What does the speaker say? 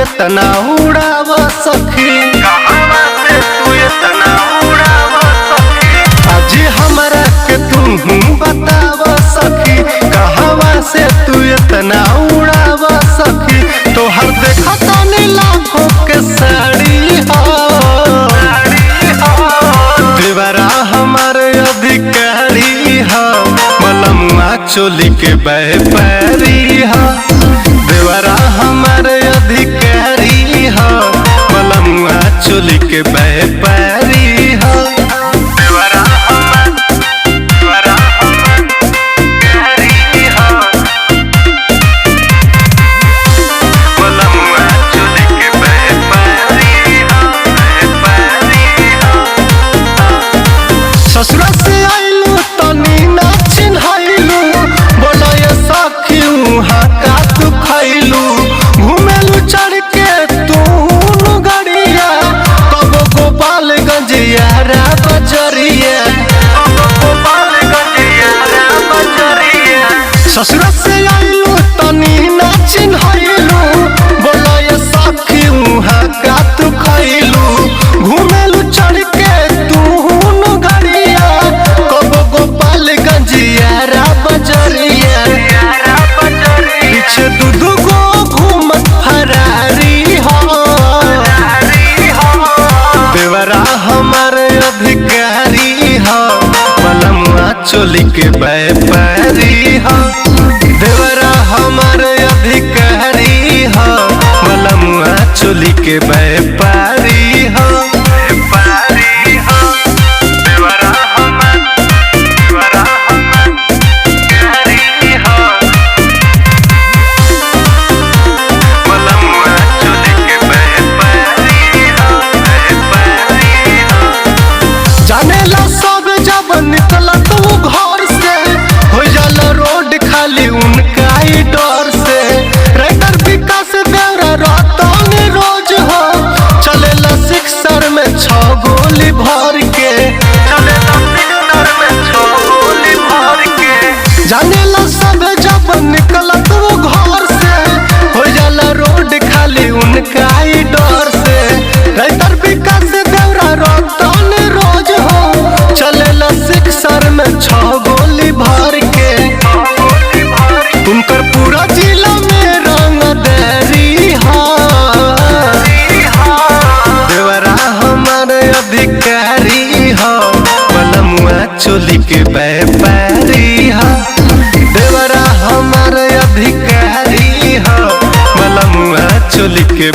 इतना उड़ाव सखी, कहवा से तू इतना उड़ाव सखी, आज हमरा के तू बताव सखी, कहवा से तू इतना उड़ाव सखी। तोहर देखा तानी लाखों के साड़ी हो, देवरा हमारे अधिकारी हो, मलमुआ चोली के व्यापारी हो, देवरा हमारे अधिकारी हो, मलमुआ चोली के व्यापारी हो। देवरा ससुरा से आइलू तनी ना चिन्हाइलू, बोला ये सखी उहाँ का तू खैलू, घूमेलू चढ़ के तू गड़िया, कबो गोपालगंज यारा बजरिया, कबो गोपालगंज यारा बजरिया। ससुरा से आइलू तनी ना चिन्हाइलू, बोला ये सखी उहाँ का तू खैलू, घूमेलू चढ़ के यारा बजरिया, पीछे दूधू को घूमत फरारी हो, देवरा हमारे अधिकारी हो, मलमुआ चोली के व्यापारी हो, देवरा हमारे अधिकारी हो, मलमुआ चोली के व्यापारी हो। जानेला सब जब निकला तू घर से, हो जाला रोड खाली उनका ही डर से, राइटर विकास देवरा रहतन रोज हो, चलेला सिक्सर में 6 गोली भर के, चलेला सिक्सर में 6 गोली भर के। जानेला सब जब निकला तू घर से, हो जाला रोड खाली उनका ही डर से, राइटर विकास देवरा रहतन रोज हो, चलेला सिक्सर में 6 गोली भर के। उनकर पूरा जिला में रंगदारी हो, देवरा हमारे अधिकारी हो, मलमुआ चोली के व्यापारी हो, देवरा हमारे अधिकारी हो, मलमुआ चोली के